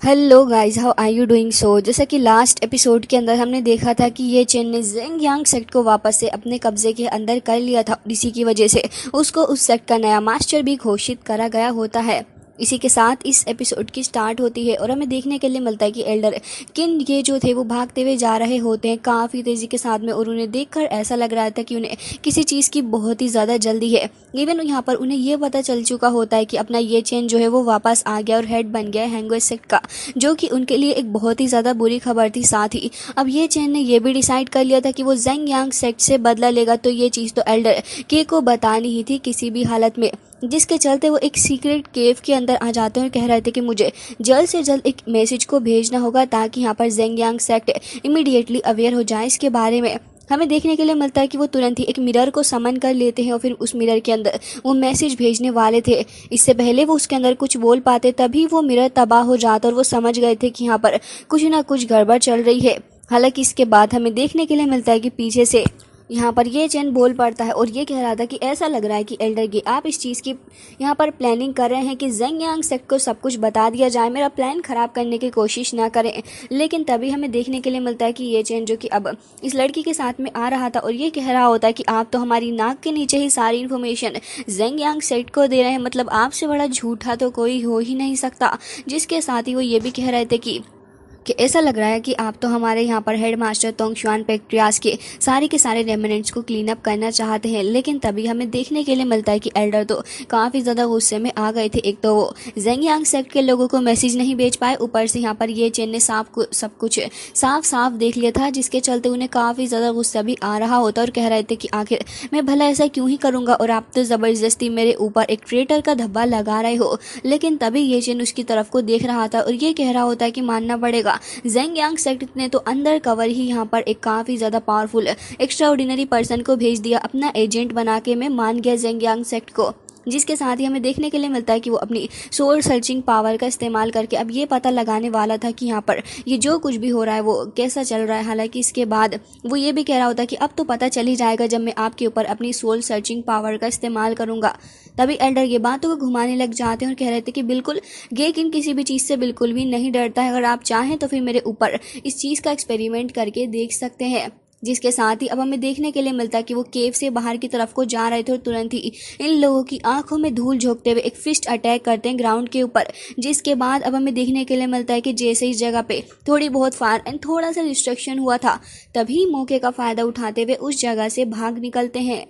Hello guys, how are you doing? जैसा कि last episode के अंदर हमने देखा था कि ये चेन ने जेंग यांग सेक्ट को वापस से अपने कब्जे के अंदर कर लिया था और इसी की वजह से उसको उस सेक्ट का नया मास्टर भी घोषित करा गया होता है। इसी के साथ इस एपिसोड की स्टार्ट होती है और हमें देखने के लिए मिलता है कि एल्डर किन ये जो थे वो भागते हुए जा रहे होते हैं काफ़ी तेज़ी के साथ में, और उन्हें देखकर ऐसा लग रहा था कि उन्हें किसी चीज़ की बहुत ही ज़्यादा जल्दी है। इवन यहाँ पर उन्हें ये पता चल चुका होता है कि अपना ये चेन जो है वो वापस आ गया और हेड बन गया है हैंगवे सेक्ट का, जो कि उनके लिए एक बहुत ही ज़्यादा बुरी खबर थी। साथ ही अब ये चेन ने यह भी डिसाइड कर लिया था कि वो जेंग यांग सेक्ट से बदला लेगा, तो ये चीज़ तो एल्डर के को बतानी ही थी किसी भी हालत में, जिसके चलते वो एक सीक्रेट केव के अंदर आ जाते हैं और कह रहे थे कि मुझे जल्द से जल्द एक मैसेज को भेजना होगा ताकि यहाँ पर जेंग यांग सेक्ट इमीडिएटली अवेयर हो जाए इसके बारे में। हमें देखने के लिए मिलता है कि वो तुरंत ही एक मिरर को समन कर लेते हैं और फिर उस मिरर के अंदर वो मैसेज भेजने वाले थे। इससे पहले वो उसके अंदर कुछ बोल पाते तभी वो मिरर तबाह हो जाता और वो समझ गए थे कि यहाँ पर कुछ ना कुछ गड़बड़ चल रही है। हालांकि इसके बाद हमें देखने के लिए मिलता है कि पीछे से यहाँ पर ये चैन बोल पड़ता है और ये कह रहा था कि ऐसा लग रहा है कि एल्डर गे आप इस चीज़ की यहाँ पर प्लानिंग कर रहे हैं कि जेंग यांग सेक्ट को सब कुछ बता दिया जाए, मेरा प्लान ख़राब करने की कोशिश ना करें। लेकिन तभी हमें देखने के लिए मिलता है कि ये चैन जो कि अब इस लड़की के साथ में आ रहा था और ये कह रहा होता है कि आप तो हमारी नाक के नीचे ही सारी इन्फॉर्मेशन जेंग यांग सेक्ट को दे रहे हैं, मतलब आपसे बड़ा झूठा तो कोई हो ही नहीं सकता। जिसके साथ ही वो ये भी कह रहे थे कि ऐसा लग रहा है कि आप तो हमारे यहाँ पर हेड मास्टर तोंगशुआन पेक्ट्रियास के सारे रेमिनेंट्स को क्लीन अप करना चाहते हैं। लेकिन तभी हमें देखने के लिए मिलता है कि एल्डर तो काफ़ी ज़्यादा गुस्से में आ गए थे। एक तो वो जेंग यांग सेक्ट के लोगों को मैसेज नहीं भेज पाए, ऊपर से यहाँ पर ये चेन ने सब कुछ साफ साफ देख लिया था, जिसके चलते उन्हें काफ़ी ज़्यादा गुस्सा भी आ रहा होता और कह रहे थे कि आखिर मैं भला ऐसा क्यों ही करूँगा और आप तो ज़बरदस्ती मेरे ऊपर एक ट्रेटर का धब्बा लगा रहे हो। लेकिन तभी ये चेन उसकी तरफ को देख रहा था और ये कह रहा होता है कि मानना पड़ेगा जेंग यांग सेक्ट ने तो अंदर कवर ही यहाँ पर एक काफ़ी ज़्यादा पावरफुल एक्स्ट्राऑर्डिनरी पर्सन को भेज दिया अपना एजेंट बना के। मैं मान गया जेंग यांग सेक्ट को। जिसके साथ ही हमें देखने के लिए मिलता है कि वो अपनी सोल सर्चिंग पावर का इस्तेमाल करके अब ये पता लगाने वाला था कि यहाँ पर ये जो कुछ भी हो रहा है वो कैसा चल रहा है। हालांकि इसके बाद वो ये भी कह रहा होता है कि अब तो पता चल ही जाएगा जब मैं आपके ऊपर अपनी सोल सर्चिंग पावर का इस्तेमाल करूँगा। तभी एल्डर ये बातों को घुमाने लग जाते हैं और कह रहे थे कि बिल्कुल गे किंग किसी भी चीज़ से बिल्कुल भी नहीं डरता है, अगर आप चाहें तो फिर मेरे ऊपर इस चीज़ का एक्सपेरिमेंट करके देख सकते हैं। जिसके साथ ही अब हमें देखने के लिए मिलता है कि वो केव से बाहर की तरफ को जा रहे थे और तुरंत ही इन लोगों की आंखों में धूल झोंकते हुए एक फिस्ट अटैक करते हैं ग्राउंड के ऊपर। जिसके बाद अब हमें देखने के लिए मिलता है कि जैसे इस जगह पे थोड़ी बहुत फायर एंड थोड़ा सा डिस्ट्रक्शन हुआ था, तभी मौके का फ़ायदा उठाते हुए उस जगह से भाग निकलते हैं।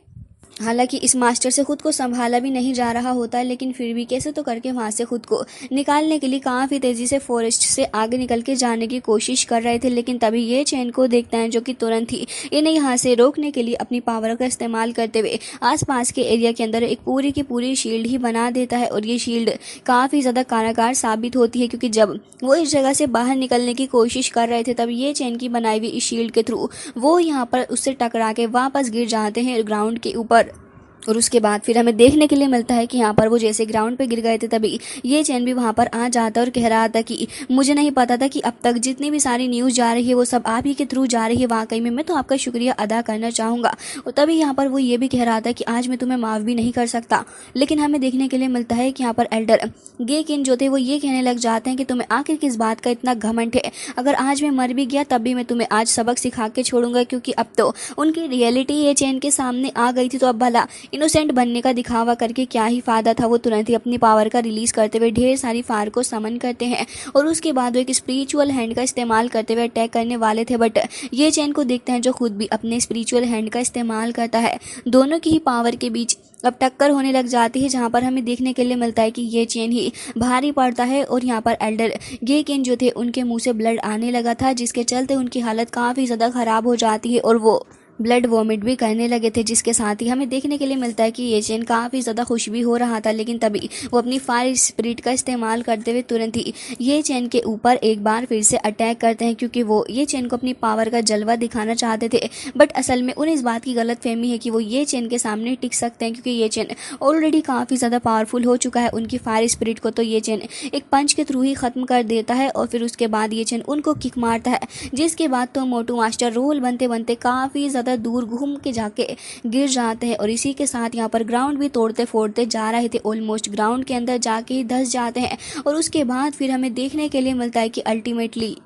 हालांकि इस मास्टर से खुद को संभाला भी नहीं जा रहा होता है, लेकिन फिर भी कैसे तो करके वहाँ से खुद को निकालने के लिए काफ़ी तेज़ी से फॉरेस्ट से आगे निकल के जाने की कोशिश कर रहे थे। लेकिन तभी ये चैन को देखते हैं जो कि तुरंत ही इन्हें यहाँ से रोकने के लिए अपनी पावर का इस्तेमाल करते हुए आसपास के एरिया के अंदर एक पूरी की पूरी शील्ड ही बना देता है। और ये शील्ड काफ़ी ज़्यादा कारगर साबित होती है, क्योंकि जब वो इस जगह से बाहर निकलने की कोशिश कर रहे थे तब ये चैन की बनाई हुई इस शील्ड के थ्रू वो यहाँ पर उससे टकरा के वापस गिर जाते हैं ग्राउंड के ऊपर। और उसके बाद फिर हमें देखने के लिए मिलता है कि यहाँ पर वो जैसे ग्राउंड पे गिर गए थे तभी ये चैन भी वहाँ पर आ जाता है और कह रहा था कि मुझे नहीं पता था कि अब तक जितनी भी सारी न्यूज़ जा रही है वो सब आप ही के थ्रू जा रही है, वाकई में मैं तो आपका शुक्रिया अदा करना चाहूँगा। और तभी यहाँ पर वो ये भी कह रहा था कि आज मैं तुम्हें माफ़ भी नहीं कर सकता। लेकिन हमें देखने के लिए मिलता है कि यहाँ पर एल्डर गे किन जो थे वो ये कहने लग जाते हैं कि तुम्हें आखिर किस बात का इतना घमंड है, अगर आज मैं मर भी गया तब भी मैं तुम्हें आज सबक सिखा के छोड़ूंगा, क्योंकि अब तो उनकी रियलिटी ये चैन के सामने आ गई थी। तो अब भला इनोसेंट बनने का दिखावा करके क्या ही फायदा था। वो तुरंत ही अपनी पावर का रिलीज करते हुए ढेर सारी फायर को समन करते हैं और उसके बाद वो एक स्पिरिचुअल हैंड का इस्तेमाल करते हुए अटैक करने वाले थे, बट ये चैन को देखते हैं जो खुद भी अपने स्पिरिचुअल हैंड का इस्तेमाल करता है। दोनों की ही पावर के बीच अब टक्कर होने लग जाती है, जहाँ पर हमें देखने के लिए मिलता है कि ये चेन ही भारी पड़ता है और यहाँ पर एल्डर गे किन जो थे उनके मुंह से ब्लड आने लगा था, जिसके चलते उनकी हालत काफ़ी ज़्यादा ख़राब हो जाती है और वो ब्लड वॉमिट भी करने लगे थे। जिसके साथ ही हमें देखने के लिए मिलता है कि ये चेन काफ़ी ज़्यादा खुश भी हो रहा था, लेकिन तभी वो अपनी फायर स्पिरिट का इस्तेमाल करते हुए तुरंत ही ये चेन के ऊपर एक बार फिर से अटैक करते हैं, क्योंकि वो ये चेन को अपनी पावर का जलवा दिखाना चाहते थे। बट असल में उन्हें इस बात की गलत फहमी है कि वो ये चेन के सामने टिक सकते हैं, क्योंकि ये चेन ऑलरेडी काफ़ी ज़्यादा पावरफुल हो चुका है उनकी फायर स्पिरिट को। तो ये चेन एक पंच के थ्रू ही ख़त्म कर देता है और फिर उसके बाद ये चेन उनको किक मारता है, जिसके बाद तो मोटू मास्टर रोल बनते बनते काफ़ी ज़्यादा ज़्यादा दूर घूम के जाके गिर जाते हैं और इसी के साथ यहाँ पर ग्राउंड भी तोड़ते फोड़ते जा रहे थे, ऑलमोस्ट ग्राउंड के अंदर जाके ही धंस जाते हैं। और उसके बाद फिर हमें देखने के लिए मिलता है कि अल्टीमेटली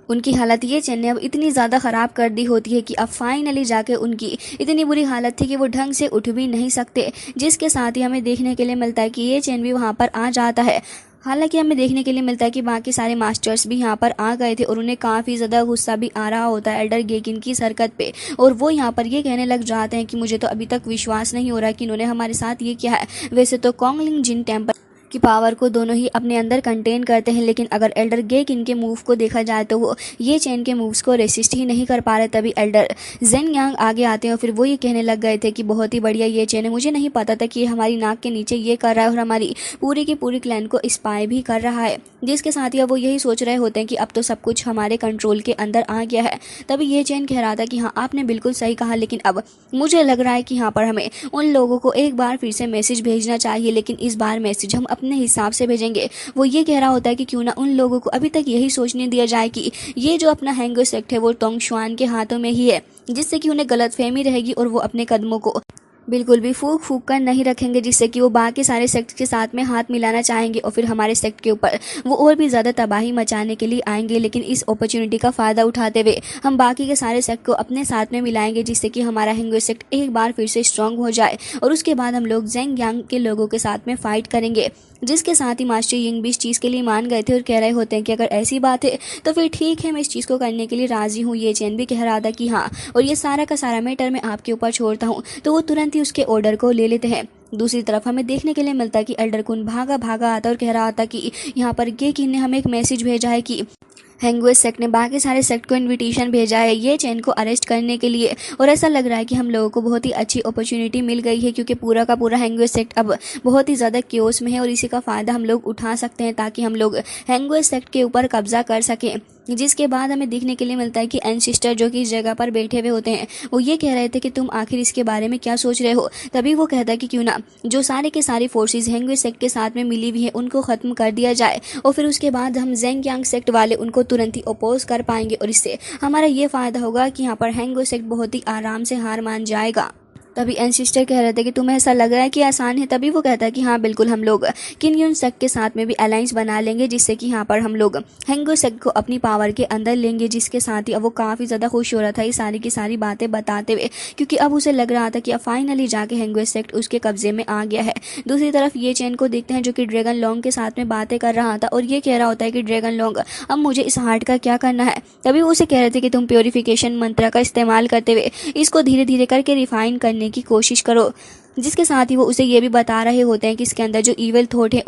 उनकी हालत ये चेन ने अब इतनी ज़्यादा ख़राब कर दी होती है कि अब फाइनली जाके उनकी इतनी बुरी हालत थी कि वो ढंग से उठ भी नहीं सकते, जिसके साथ ही हमें देखने के लिए मिलता है कि ये चेन भी वहाँ पर आ जाता है। हालांकि हमें देखने के लिए मिलता है कि बाकी सारे मास्टर्स भी यहाँ पर आ गए थे और उन्हें काफ़ी ज़्यादा गुस्सा भी आ रहा होता है एल्डर गेकिन की हरकत पे, और वो यहाँ पर ये कहने लग जाते हैं कि मुझे तो अभी तक विश्वास नहीं हो रहा कि इन्होंने हमारे साथ ये किया है। वैसे तो कॉन्गलिंग जिन टेम्पल की पावर को दोनों ही अपने अंदर कंटेन करते हैं, लेकिन अगर एल्डर गेक इनके मूव को देखा जाए तो वो ये चेन के मूव्स को रेसिस्ट ही नहीं कर पा रहे। तभी एल्डर जेंग यांग आगे आते हैं और फिर वो ये कहने लग गए थे कि बहुत ही बढ़िया ये चेन है, मुझे नहीं पता था कि ये हमारी नाक के नीचे ये कर रहा है और हमारी पूरी की पूरी क्लैन को स्पाई भी कर रहा है। जिसके साथ ही अब वो यही सोच रहे होते हैं कि अब तो सब कुछ हमारे कंट्रोल के अंदर आ गया है। तभी ये चेन कह रहा था कि हाँ आपने बिल्कुल सही कहा, लेकिन अब मुझे लग रहा है कि यहाँ पर हमें उन लोगों को एक बार फिर से मैसेज भेजना चाहिए, लेकिन इस बार मैसेज हम अपने हिसाब से भेजेंगे। वो ये कह रहा होता है कि क्यों ना उन लोगों को अभी तक यही सोचने दिया जाए कि ये जो अपना हैंगर सेक्ट है वो टोंग शुआन के हाथों में ही है, जिससे कि उन्हें गलतफहमी रहेगी और वो अपने कदमों को बिल्कुल भी फूक फूक कर नहीं रखेंगे, जिससे कि वो बाकी सारे सेक्ट के साथ में हाथ मिलाना चाहेंगे और फिर हमारे सेक्ट के ऊपर वो और भी ज़्यादा तबाही मचाने के लिए आएंगे। लेकिन इस अपॉर्चुनिटी का फ़ायदा उठाते हुए हम बाकी के सारे सेक्ट को अपने साथ में मिलाएंगे, जिससे कि हमारा हैंगर सेक्ट एक बार फिर से स्ट्रांग हो जाए और उसके बाद हम लोग जेंग यांग के लोगों के साथ में फाइट करेंगे। जिसके साथ ही मास्टर यिंग भी इस चीज़ के लिए मान गए थे और कह रहे होते हैं कि अगर ऐसी बात है तो फिर ठीक है, मैं इस चीज़ को करने के लिए राज़ी हूँ। ये चेन भी कह रहा था कि हाँ, और ये सारा का सारा मैटर मैं आपके ऊपर छोड़ता हूँ, तो वो तुरंत ही उसके ऑर्डर को ले लेते हैं। दूसरी तरफ हमें देखने के लिए मिलता है कि एल्डर कुन भागा भागा आता और कह रहा था कि यहाँ पर गेकिन ने हमें एक मैसेज भेजा है कि हैंगवेस सेक्ट ने बाकी सारे सेक्ट को इनविटेशन भेजा है ये चेन को अरेस्ट करने के लिए, और ऐसा लग रहा है कि हम लोगों को बहुत ही अच्छी अपॉर्चुनिटी मिल गई है, क्योंकि पूरा का पूरा हैंगवेस सेक्ट अब बहुत ही ज़्यादा क्योस में है और इसी का फ़ायदा हम लोग उठा सकते हैं ताकि हम लोग हैंगवेस सेक्ट के ऊपर कब्जा कर सकें। जिसके बाद हमें देखने के लिए मिलता है कि एनसिस्टर जो कि इस जगह पर बैठे हुए होते हैं वो ये कह रहे थे कि तुम आखिर इसके बारे में क्या सोच रहे हो। तभी वो कहता है कि क्यों ना जो सारे के सारी फोर्सेस हैंगवेस सेक्ट के साथ में मिली हुई है उनको ख़त्म कर दिया जाए और फिर उसके बाद हम जेंग यांग सेक्ट वाले उनको तुरंत ही अपोज कर पाएंगे और इससे हमारा ये फ़ायदा होगा कि यहाँ पर हैंगवेस सेक्ट बहुत ही आराम से हार मान जाएगा। तभी एनसिस्टर कह रहे थे कि तुम्हें ऐसा लग रहा है कि आसान है। तभी वो कहता है कि हाँ बिल्कुल, हम लोग किन यून सेक्ट के साथ में भी अलायंस बना लेंगे, जिससे कि यहाँ पर हम लोग हैंगो सेक्ट को अपनी पावर के अंदर लेंगे। जिसके साथ ही अब वो काफ़ी ज़्यादा खुश हो रहा था ये सारी की सारी बातें बताते हुए, क्योंकि अब उसे लग रहा था कि अब फाइनली जाके हैंगो सेक्ट उसके कब्जे में आ गया है। दूसरी तरफ ये चेन को देखते हैं जो कि ड्रैगन लॉन्ग के साथ में बातें कर रहा था और ये कह रहा होता है कि ड्रैगन लॉन्ग अब मुझे इस हार्ट का क्या करना है। तभी वो उसे कह रहे थे कि तुम प्योरीफिकेशन मंत्र का इस्तेमाल करते हुए इसको धीरे धीरे करके रिफाइन करने की कोशिश करो। जिसके साथ ही वो उसे ये भी बता रहे होते हैं कि इसके अंदर जो ईविल थॉट है